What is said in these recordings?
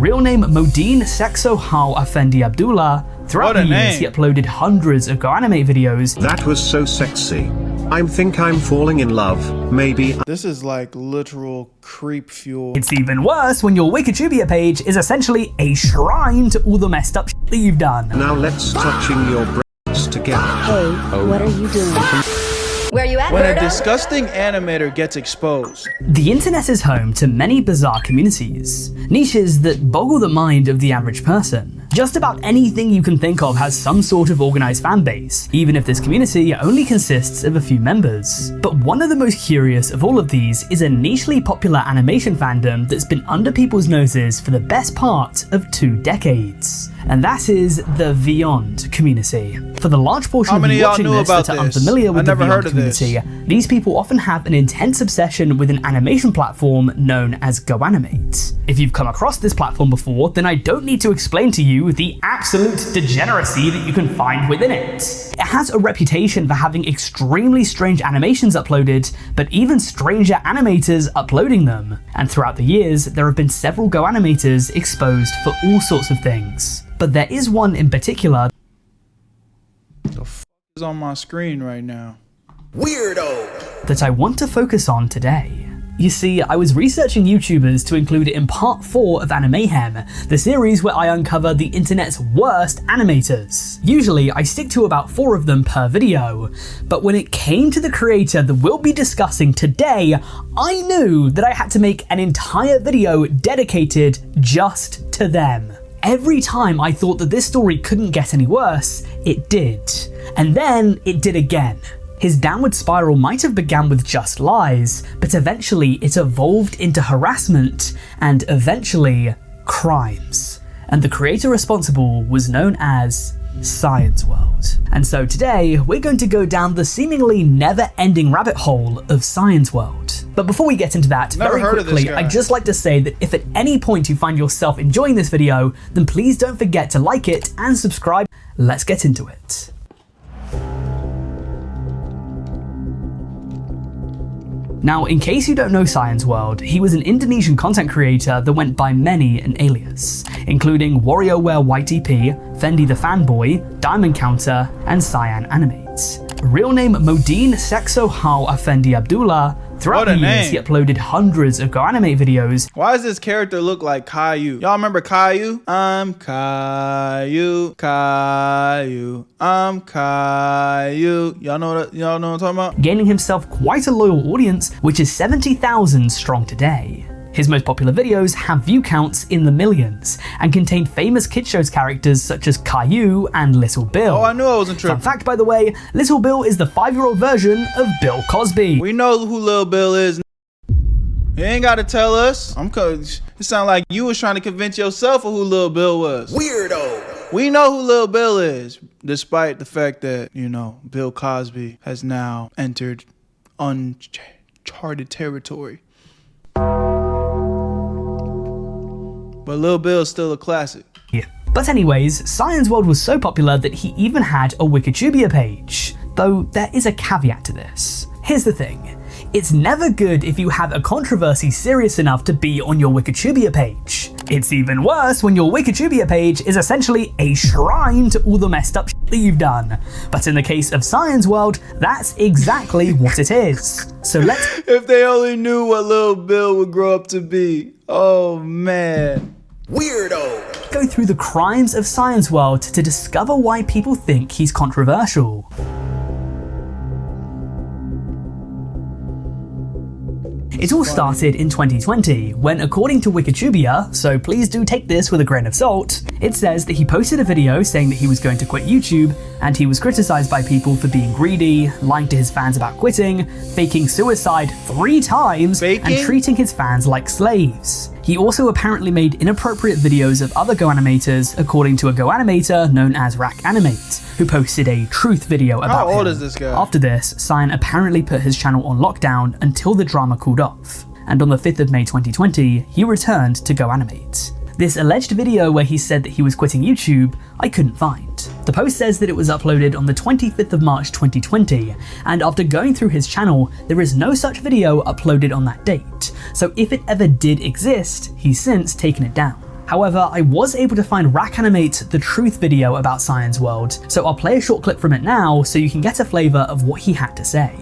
Real name Modine Sexo Hal Effendi Abdullah. Throughout the years, he uploaded hundreds of GoAnimate videos. That was so sexy. I think I'm falling in love, maybe. This is like literal creep fuel. It's even worse when your Wikitubia page is essentially a shrine to all the messed up shit that you've done. Now let's touching your breasts together. Hey, what are you doing? Where you at, When Berto? a disgusting animator gets exposed. The internet is home to many bizarre communities, niches that boggle the mind of the average person. Just about anything you can think of has some sort of organized fan base, even if this community only consists of a few members. But one of the most curious of all of these is a nichely popular animation fandom that's been under people's noses for the best part of 2 decades. And that is the Vyond community. For the large portion of you watching this that are unfamiliar with the Vyond community, these people often have an intense obsession with an animation platform known as GoAnimate. If you've come across this platform before, then I don't need to explain to you the absolute degeneracy that you can find within it. It has a reputation for having extremely strange animations uploaded, but even stranger animators uploading them. And throughout the years, there have been several GoAnimators exposed for all sorts of things. But there is one in particular The f is on my screen right now. Weirdo! that I want to focus on today. You see, I was researching YouTubers to include it in part 4 of Animayhem, the series where I uncover the internet's worst animators. Usually, I stick to about 4 of them per video, but when it came to the creator that we'll be discussing today, I knew that I had to make an entire video dedicated just to them. Every time I thought that this story couldn't get any worse, it did. And then it did again. His downward spiral might have begun with just lies, but eventually it evolved into harassment and eventually crimes. And the creator responsible was known as Science World. And so today, we're going to go down the seemingly never-ending rabbit hole of Science World. But before we get into that, very quickly, I'd just like to say that if at any point you find yourself enjoying this video, then please don't forget to like it and subscribe. Let's get into it. Now, in case you don't know Science World, he was an Indonesian content creator that went by many an alias, including Whereyouatberto, Fendi the Fanboy, Diamond Counter, and Cyan Animates. Real name Modine Sexo Hal Effendi Abdullah. Throughout the years, he uploaded hundreds of GoAnimate videos. Why does this character look like Caillou? Y'all remember Caillou? I'm Caillou, Caillou, I'm Caillou. Y'all know what I'm talking about? Gaining himself quite a loyal audience, which is 70,000 strong today. His most popular videos have view counts in the millions, and contain famous kid shows characters such as Caillou and Little Bill. Oh, I knew I wasn't tripping. Fun fact, by the way, Little Bill is the 5-year-old version of Bill Cosby. We know who Lil Bill is. You ain't gotta tell us. It sound like you was trying to convince yourself of who Lil Bill was. Weirdo! We know who Lil Bill is, despite the fact that, you know, Bill Cosby has now entered uncharted territory. But Lil Bill's still a classic. Yeah. But anyways, Science World was so popular that he even had a Wikitubia page. Though there is a caveat to this. Here's the thing. It's never good if you have a controversy serious enough to be on your Wikitubia page. It's even worse when your Wikitubia page is essentially a shrine to all the messed up shit that you've done. But in the case of Science World, that's exactly what it is. So let's— If they only knew what Lil Bill would grow up to be. Oh man. Weirdo! go through the crimes of Science World to discover why people think he's controversial. It all started in 2020, when according to Wikitubia, so please do take this with a grain of salt, it says that he posted a video saying that he was going to quit YouTube, and he was criticized by people for being greedy, lying to his fans about quitting, faking suicide 3 times, and treating his fans like slaves. He also apparently made inappropriate videos of other GoAnimators, according to a GoAnimator known as RackAnimate, who posted a truth video about him. How old is this guy? After this, Cyan apparently put his channel on lockdown until the drama cooled off, and on the 5th of May 2020, he returned to GoAnimate. This alleged video where he said that he was quitting YouTube, I couldn't find. The post says that it was uploaded on the 25th of March 2020, and after going through his channel, there is no such video uploaded on that date, so if it ever did exist, he's since taken it down. However, I was able to find Animate the truth video about Cyan's world, so I'll play a short clip from it now so you can get a flavour of what he had to say.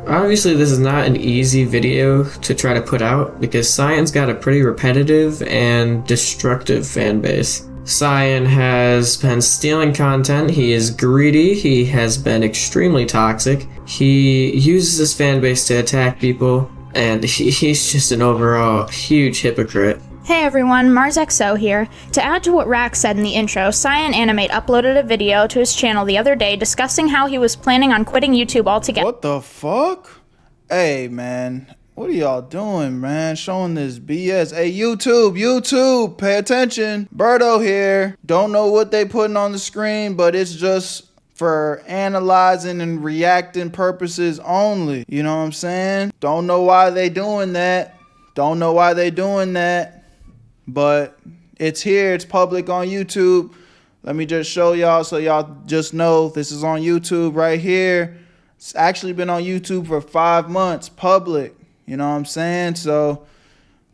Obviously this is not an easy video to try to put out because Cyan's got a pretty repetitive and destructive fan base. Cyan has been stealing content, he is greedy, he has been extremely toxic, he uses his fan base to attack people, and he's just an overall huge hypocrite. Hey everyone, MarsXO here. To add to what Rax said in the intro, Cyan Animate uploaded a video to his channel the other day discussing how he was planning on quitting YouTube altogether. What the fuck? Hey man, what are y'all doing, man? Showing this BS. Hey YouTube, pay attention. Berto here. Don't know what they putting on the screen, but it's just for analyzing and reacting purposes only. You know what I'm saying? Don't know why they doing that. But it's here, it's public on YouTube. Let me just show y'all so y'all just know this is on YouTube right here. It's actually been on YouTube for 5 months, public. You know what I'm saying? So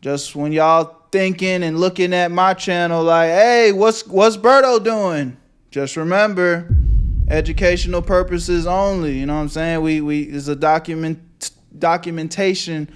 just when y'all thinking and looking at my channel like, hey, what's Berto doing? Just remember, educational purposes only. You know what I'm saying? We is a documentation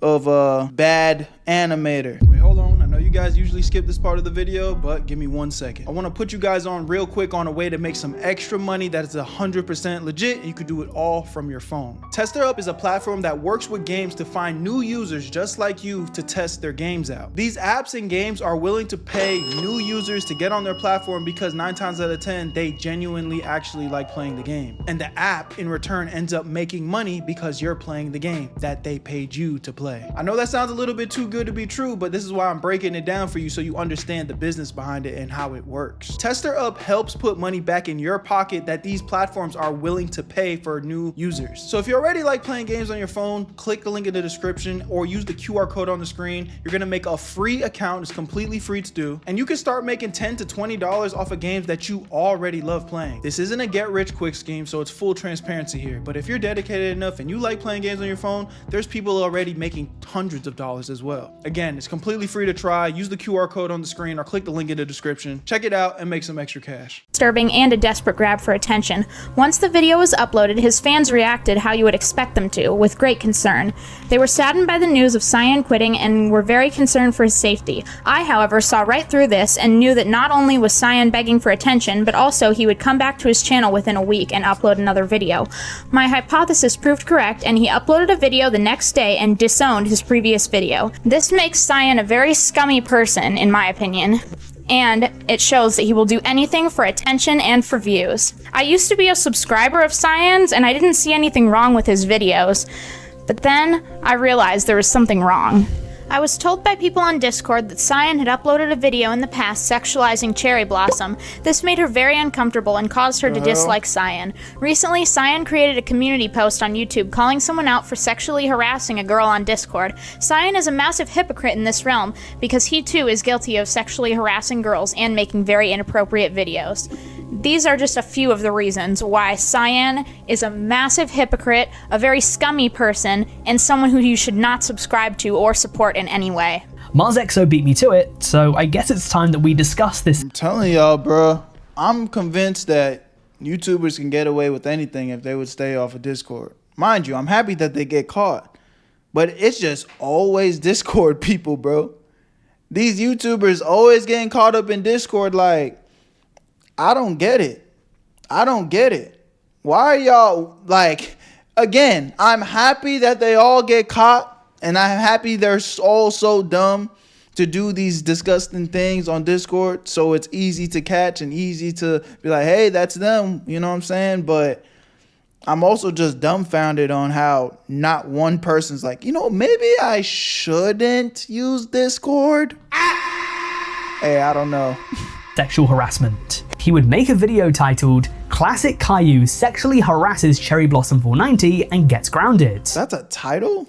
of a bad animator. Wait, hold on. I know you guys usually skip this part of the video, but give me 1 second. I want to put you guys on real quick on a way to make some extra money that is 100% legit, and you could do it all from your phone. TesterUp is a platform that works with games to find new users just like you to test their games out. These apps and games are willing to pay new users to get on their platform because 9 times out of 10, they genuinely actually like playing the game. And the app in return ends up making money because you're playing the game that they paid you to play. I know that sounds a little bit too good to be true, but this is why I'm breaking it down for you so you understand the business behind it and how it works. TesterUp helps put money back in your pocket that these platforms are willing to pay for new users. So if you already like playing games on your phone, click the link in the description or use the QR code on the screen. You're gonna make a free account. It's completely free to do, and you can start making $10 to $20 off of games that you already love playing. This isn't a get rich quick scheme, so it's full transparency here, but if you're dedicated enough and you like playing games on your phone, there's people already making hundreds of dollars as well. Again, it's completely free to try. Use the QR code on the screen or click the link in the description. Check it out and make some extra cash. Disturbing and a desperate grab for attention. Once the video was uploaded, his fans reacted how you would expect them to, with great concern. They were saddened by the news of Cyan quitting and were very concerned for his safety. I, however, saw right through this and knew that not only was Cyan begging for attention, but also he would come back to his channel within a week and upload another video. My hypothesis proved correct, and he uploaded a video the next day and disowned his previous video. This makes Cyan a very scummy person, in my opinion, and it shows that he will do anything for attention and for views. I used to be a subscriber of Cyan's, and I didn't see anything wrong with his videos, but then I realized there was something wrong. I was told by people on Discord that Cyan had uploaded a video in the past sexualizing Cherry Blossom. This made her very uncomfortable and caused her to dislike Cyan. Recently, Cyan created a community post on YouTube calling someone out for sexually harassing a girl on Discord. Cyan is a massive hypocrite in this realm because he too is guilty of sexually harassing girls and making very inappropriate videos. These are just a few of the reasons why Cyan is a massive hypocrite, a very scummy person, and someone who you should not subscribe to or support in any way. MarsXO beat me to it, so I guess it's time that we discuss this. I'm telling y'all, bro, I'm convinced that YouTubers can get away with anything if they would stay off of Discord. Mind you, I'm happy that they get caught, but it's just always Discord people, bro. These YouTubers always getting caught up in Discord. Like, I don't get it. Why are y'all, like, again, I'm happy that they all get caught, and I'm happy they're all so dumb to do these disgusting things on Discord, so it's easy to catch and easy to be like, hey, that's them, you know what I'm saying? But I'm also just dumbfounded on how not one person's like, you know, maybe I shouldn't use Discord. Hey, I don't know. Sexual harassment. He would make a video titled Classic Caillou Sexually Harasses Cherry Blossom 490 and Gets Grounded. That's a title?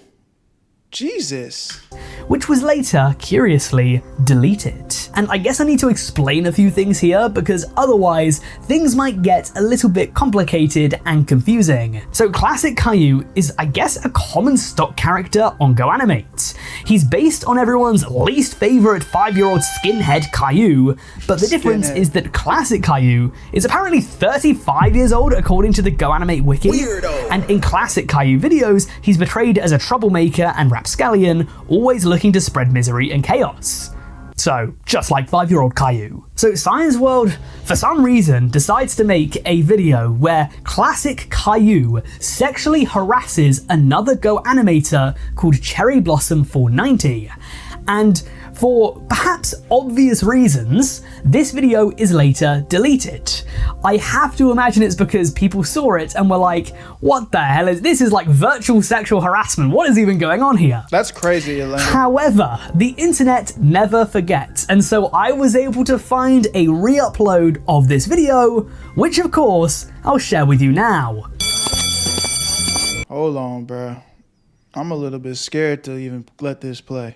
Jesus. Which was later, curiously, deleted. And I guess I need to explain a few things here because otherwise things might get a little bit complicated and confusing. So Classic Caillou is, I guess, a common stock character on GoAnimate. He's based on everyone's least favorite 5-year-old skinhead Caillou, but the difference is that Classic Caillou is apparently 35 years old according to the GoAnimate wiki. Weirdo. And in Classic Caillou videos, he's portrayed as a troublemaker and rapscallion, always looking to spread misery and chaos. So, just like 5-year-old Caillou. So Science World, for some reason, decides to make a video where Classic Caillou sexually harasses another GoAnimator called Cherry Blossom 490. And for perhaps obvious reasons, this video is later deleted. I have to imagine it's because people saw it and were like, what the hell is this? Is like virtual sexual harassment. What is even going on here? That's crazy, Elaine. However, the internet never forgets, and so I was able to find a re-upload of this video, which of course, I'll share with you now. Hold on, bro. I'm a little bit scared to even let this play.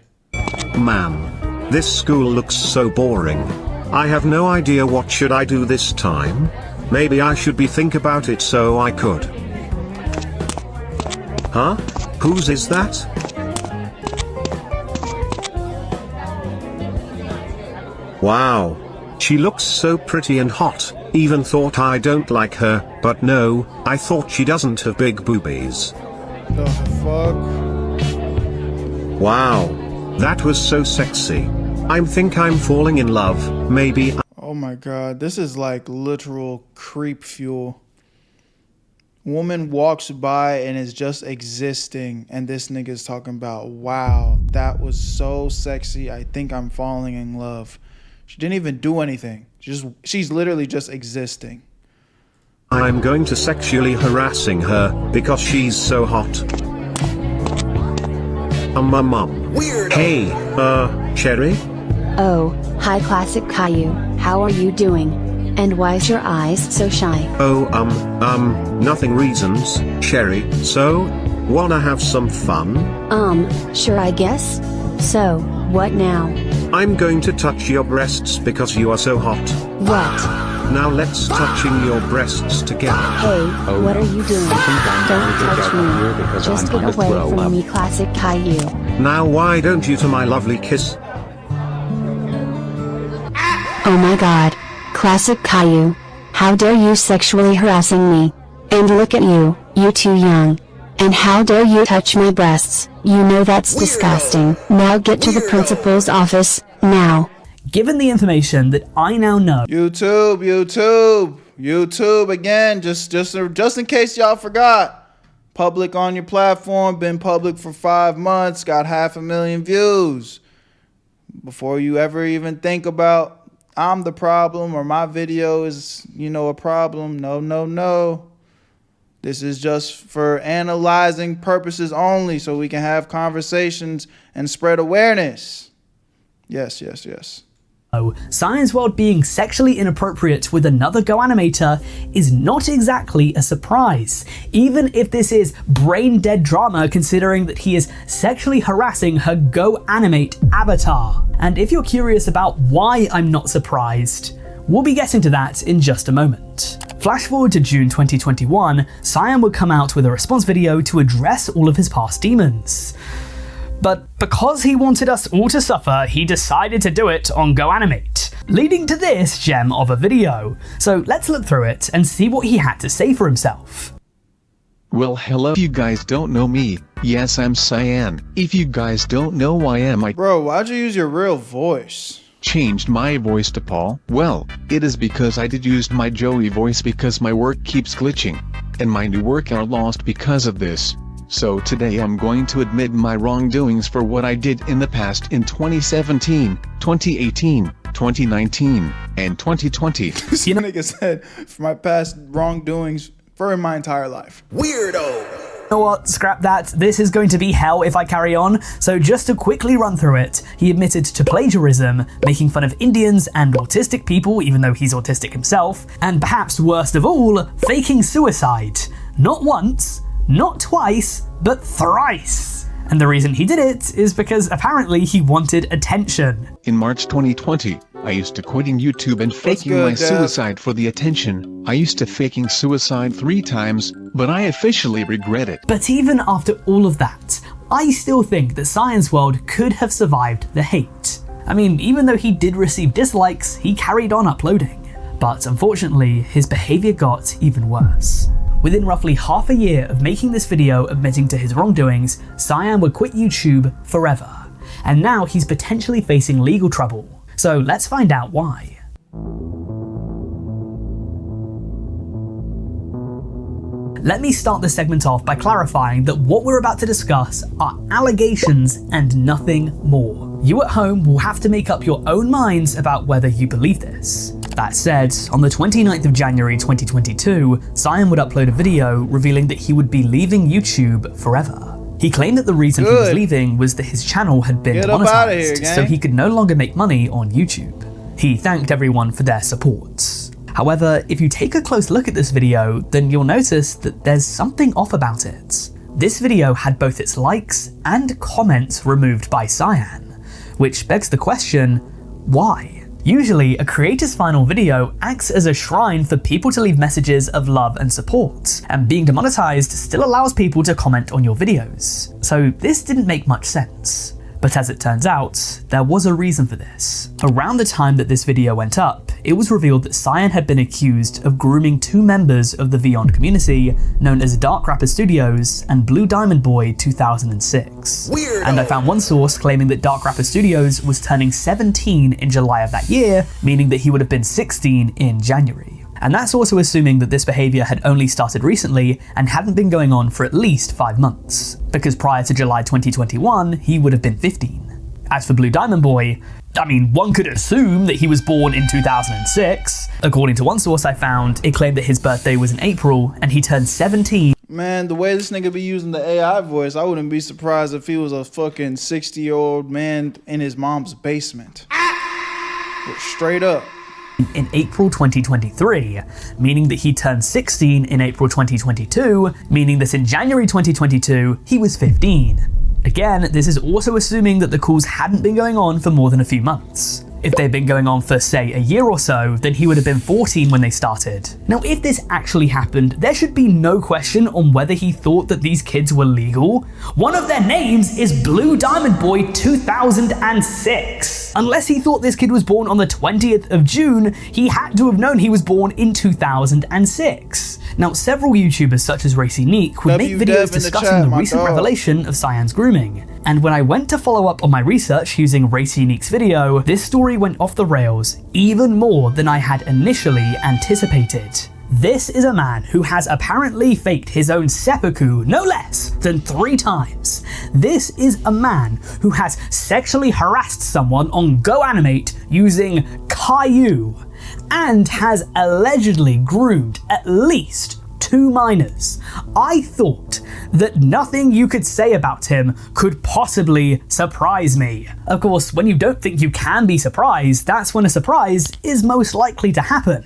Man, this school looks so boring. I have no idea what should I do this time. Maybe I should think about it so I could. Huh? Whose is that? Wow. She looks so pretty and hot. Even thought I don't like her, but no, I thought she doesn't have big boobies. The fuck? Wow. That was so sexy. I think I'm falling in love, maybe. Oh my god, this is like literal creep fuel. Woman walks by and is just existing, and this nigga's talking about, wow, that was so sexy, I think I'm falling in love. She didn't even do anything. She's literally just existing. I'm going to sexually harassing her because she's so hot. My mum. Weirdo. Hey, Cherry? Oh, hi Classic Caillou, how are you doing? And why's your eyes so shy? Oh, nothing reasons, Cherry. So, wanna have some fun? Sure I guess. So, what now? I'm going to touch your breasts because you are so hot. What? Now let's touching your breasts together. Hey, what are you doing? Don't touch me. Just get away from me, Classic Caillou. Now why don't you to my lovely kiss? Oh my god. Classic Caillou. How dare you sexually harassing me? And look at you, you too young. And how dare you touch my breasts? You know that's disgusting. Now get to the principal's office, now. Given the information that I now know, YouTube again, just in case y'all forgot. Public on your platform, been public for 5 months, got 500,000 views. Before you ever even think about I'm the problem or my video is, a problem. No. This is just for analyzing purposes only so we can have conversations and spread awareness. Yes. Science World being sexually inappropriate with another GoAnimator is not exactly a surprise, even if this is brain-dead drama considering that he is sexually harassing her GoAnimate avatar. And if you're curious about why I'm not surprised, we'll be getting to that in just a moment. Flash forward to June 2021, Cyan would come out with a response video to address all of his past demons. But because he wanted us all to suffer, he decided to do it on GoAnimate, leading to this gem of a video. So let's look through it and see what he had to say for himself. Well, hello, if you guys don't know me, yes, I'm Cyan. If you guys don't know who I am, Bro, why'd you use your real voice? Changed my voice to Paul. Well, it is because I did use my Joey voice because my work keeps glitching, and my new work are lost because of this. So today I'm going to admit my wrongdoings for what I did in the past in 2017, 2018, 2019, and 2020. This nigga said, for my past wrongdoings for my entire life. Weirdo. You know what, scrap that, this is going to be hell if I carry on, so just to quickly run through it, he admitted to plagiarism, making fun of Indians and autistic people even though he's autistic himself, and perhaps worst of all, faking suicide. Not once, not twice, but thrice. And the reason he did it is because apparently he wanted attention. In March 2020, I used to quitting YouTube and faking my suicide for the attention. I used to faking suicide 3 times, but I officially regret it. But even after all of that, I still think that Science World could have survived the hate. I mean, even though he did receive dislikes, he carried on uploading. But unfortunately, his behavior got even worse. Within roughly half a year of making this video admitting to his wrongdoings, Cyan would quit YouTube forever. And now he's potentially facing legal trouble. So let's find out why. Let me start this segment off by clarifying that what we're about to discuss are allegations and nothing more. You at home will have to make up your own minds about whether you believe this. That said, on the 29th of January 2022, Cyan would upload a video revealing that he would be leaving YouTube forever. He claimed that the reason he was leaving was that his channel had been demonetized, so he could no longer make money on YouTube. He thanked everyone for their support. However, if you take a close look at this video, then you'll notice that there's something off about it. This video had both its likes and comments removed by Cyan, which begs the question, why? Usually, a creator's final video acts as a shrine for people to leave messages of love and support, and being demonetized still allows people to comment on your videos. So this didn't make much sense. But as it turns out, there was a reason for this. Around the time that this video went up, it was revealed that Cyan had been accused of grooming 2 members of the Vyond community, known as Dark Rapper Studios and Blue Diamond Boy 2006. Weirdo. And I found one source claiming that Dark Rapper Studios was turning 17 in July of that year, meaning that he would have been 16 in January. And that's also assuming that this behavior had only started recently and hadn't been going on for at least 5 months, because prior to July 2021, he would have been 15. As for Blue Diamond Boy, I mean, one could assume that he was born in 2006. According to one source I found, it claimed that his birthday was in April and he turned 17. Man, the way this nigga be using the AI voice, I wouldn't be surprised if he was a fucking 60-year-old man in his mom's basement. Straight up. In April 2023, meaning that he turned 16 in April 2022, meaning that in January 2022, he was 15. Again, this is also assuming that the calls hadn't been going on for more than a few months. If they'd been going on for, say, a year or so, then he would have been 14 when they started. Now, if this actually happened, there should be no question on whether he thought that these kids were legal. One of their names is Blue Diamond Boy 2006. Unless he thought this kid was born on the 20th of June, he had to have known he was born in 2006. Now, several YouTubers such as Whereyouatberto would make videos discussing the recent revelation of Cyan's grooming. And when I went to follow up on my research using Whereyouatberto's video, this story went off the rails even more than I had initially anticipated. This is a man who has apparently faked his own seppuku no less than 3 times. This is a man who has sexually harassed someone on GoAnimate using Caillou, and has allegedly groomed at least 2 minors. I thought that nothing you could say about him could possibly surprise me. Of course, when you don't think you can be surprised, that's when a surprise is most likely to happen.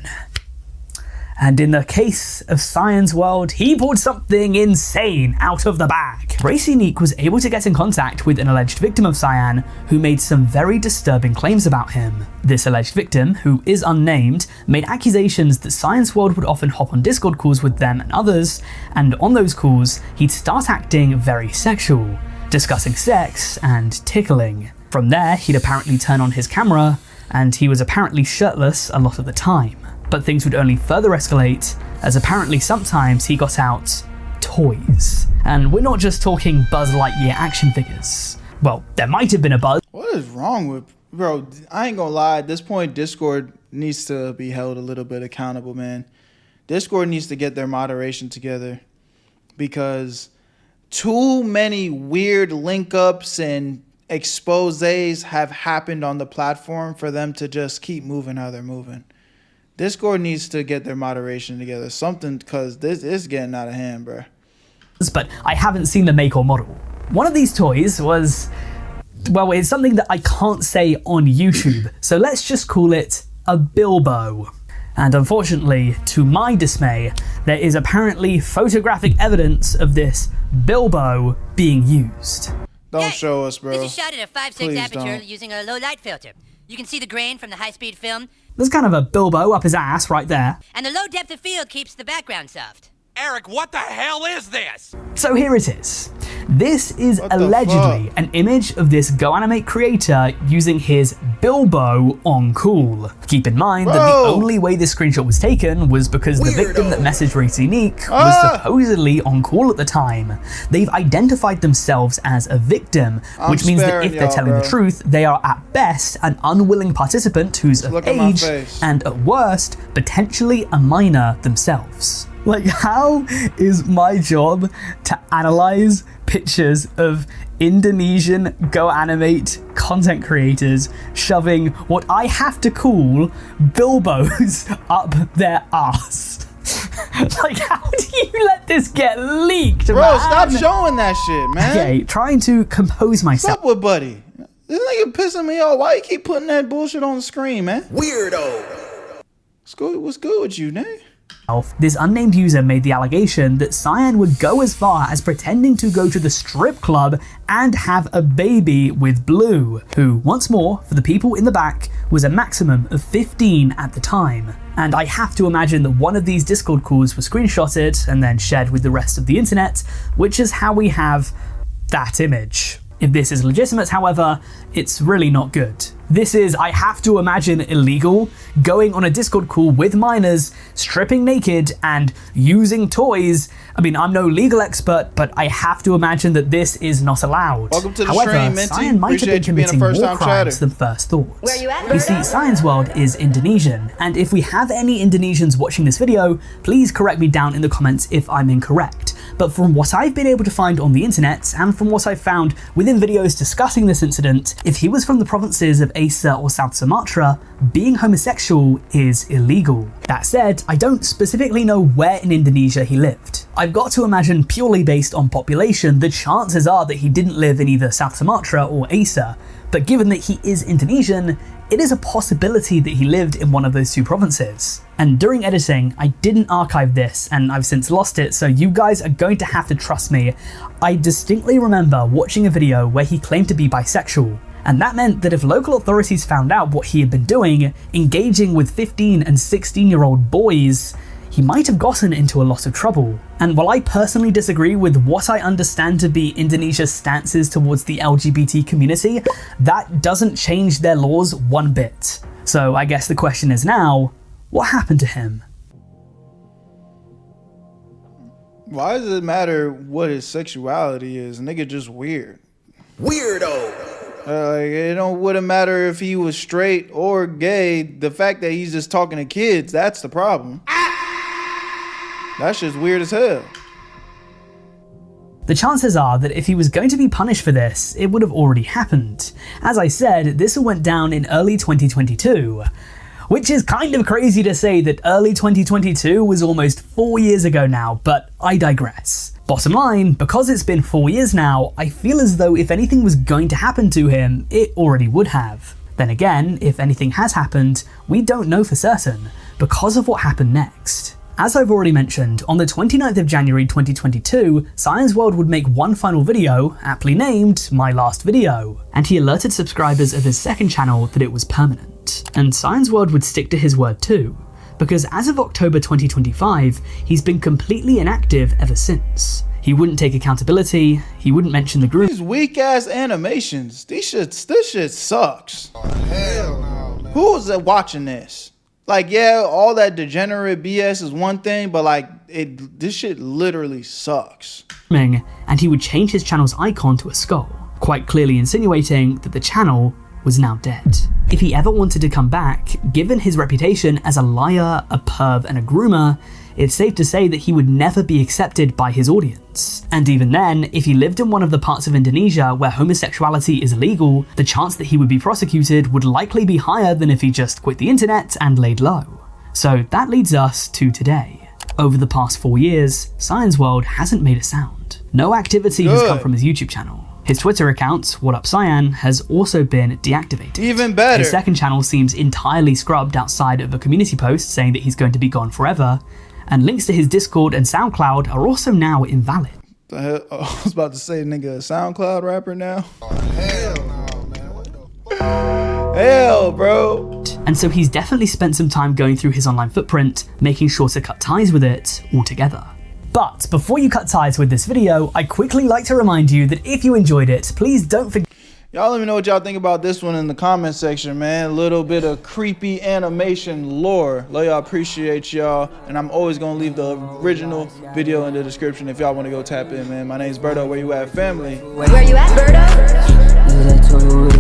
And in the case of Cyan's World, he pulled something insane out of the bag. Whereyouatberto was able to get in contact with an alleged victim of Cyan who made some very disturbing claims about him. This alleged victim, who is unnamed, made accusations that Cyan's World would often hop on Discord calls with them and others, and on those calls, he'd start acting very sexual, discussing sex and tickling. From there, he'd apparently turn on his camera, and he was apparently shirtless a lot of the time. But things would only further escalate, as apparently sometimes he got out toys. And we're not just talking Buzz Lightyear action figures. Well, there might have been a Buzz. What is wrong with, bro? I ain't gonna lie, at this point, Discord needs to be held a little bit accountable, man. Discord needs to get their moderation together, because too many weird link ups and exposés have happened on the platform for them to just keep moving how they're moving. Discord needs to get their moderation together, something, because this is getting out of hand, bro. But I haven't seen the make or model. One of these toys was, well, it's something that I can't say on YouTube, so let's just call it a Bilbo. And unfortunately, to my dismay, there is apparently photographic evidence of this Bilbo being used. Don't show us, bro. This is shot at a 5.6 Please aperture don't. using a low light filter. You can see the grain from the high-speed film, There's kind of a Bilbo up his ass right there. and the low depth of field keeps the background soft. Eric, what the hell is this? So here it is. This is What the allegedly fuck? an image of this GoAnimate creator using his Bilbo on Cool. Keep in mind that the Bro. only way this screenshot was taken was because the victim that messaged Race Unique was Ah. supposedly on call at the time. They've identified themselves as a victim, which means that sparing if they're y'all, telling bro. the truth, they are at best an unwilling participant who's of Look at my age face. and at worst, potentially a minor themselves. Like, how is my job to analyze pictures of Indonesian GoAnimate content creators shoving what I have to call Bilbos up their ass? Like, how do you let this get leaked, Bro, man? stop showing that shit, man. Okay, trying to compose myself. What's up with Buddy? This nigga pissing me off. Why you keep putting that bullshit on the screen, man? Weirdo. What's good with you, nigga? This unnamed user made the allegation that Cyan would go as far as pretending to go to the strip club and have a baby with Blue, who, once more, for the people in the back, was a maximum of 15 at the time. And I have to imagine that one of these Discord calls was screenshotted and then shared with the rest of the internet, which is how we have that image. If this is legitimate, however, it's really not good. This is, I have to imagine, illegal, going on a Discord call with minors, stripping naked, and using toys. I mean, I'm no legal expert, but I have to imagine that this is not allowed. Welcome to the However, stream, Minty. Cyan might have been Appreciate you being a committing more first-time crimes chatter. than first thought. Where you at, You see, Berto? Cyan's world is Indonesian, and if we have any Indonesians watching this video, please correct me down in the comments if I'm incorrect. But from what I've been able to find on the internet, and from what I've found within videos discussing this incident, if he was from the provinces of Aceh or South Sumatra, being homosexual is illegal. That said, I don't specifically know where in Indonesia he lived. I've got to imagine, purely based on population, the chances are that he didn't live in either South Sumatra or Aceh, but given that he is Indonesian, it is a possibility that he lived in one of those two provinces. And during editing, I didn't archive this, and I've since lost it, so you guys are going to have to trust me. I distinctly remember watching a video where he claimed to be bisexual, and that meant that if local authorities found out what he had been doing, engaging with 15 and 16-year-old boys, he might have gotten into a lot of trouble. And while I personally disagree with what I understand to be Indonesia's stances towards the LGBT community, that doesn't change their laws one bit. So I guess the question is now, what happened to him? Why does it matter what his sexuality is? Nigga just weird. Weirdo. Like, it wouldn't matter if he was straight or gay. The fact that he's just talking to kids, that's the problem. That's just weird as hell. The chances are that if he was going to be punished for this, it would have already happened. As I said, this all went down in early 2022. Which is kind of crazy to say that early 2022 was almost 4 years ago now, but I digress. Bottom line, because it's been 4 years now, I feel as though if anything was going to happen to him, it already would have. Then again, if anything has happened, we don't know for certain, because of what happened next. As I've already mentioned, on the 29th of January 2022, Cyan's World would make one final video, aptly named My Last Video, and he alerted subscribers of his second channel that it was permanent. And Cyan's World would stick to his word too, because as of October 2025, he's been completely inactive ever since. He wouldn't take accountability, he wouldn't mention the group. These weak ass animations, this shit sucks. Hell no, man. Who is watching this? Like, yeah, all that degenerate BS is one thing, but like, this shit literally sucks. And he would change his channel's icon to a skull, quite clearly insinuating that the channel was now dead. If he ever wanted to come back, given his reputation as a liar, a perv, and a groomer, it's safe to say that he would never be accepted by his audience. And even then, if he lived in one of the parts of Indonesia where homosexuality is illegal, the chance that he would be prosecuted would likely be higher than if he just quit the internet and laid low. So that leads us to today. Over the past 4 years, Cyan's World hasn't made a sound. No activity has come from his YouTube channel. His Twitter account, What Up Cyan, has also been deactivated. Even better. His second channel seems entirely scrubbed outside of a community post saying that he's going to be gone forever, and links to his Discord and SoundCloud are also now invalid. The hell? Oh, I was about to say, nigga, a SoundCloud rapper now. Oh, hell no, man. What the Hell, bro. And so he's definitely spent some time going through his online footprint, making sure to cut ties with it altogether. But before you cut ties with this video, I quickly like to remind you that if you enjoyed it, please don't forget. Y'all let me know what y'all think about this one in the comment section, man. A little bit of creepy animation lore. Love y'all, appreciate y'all. And I'm always gonna leave the original video in the description if y'all wanna go tap in, man. My name's Berto, where you at, family? Where you at, Berto?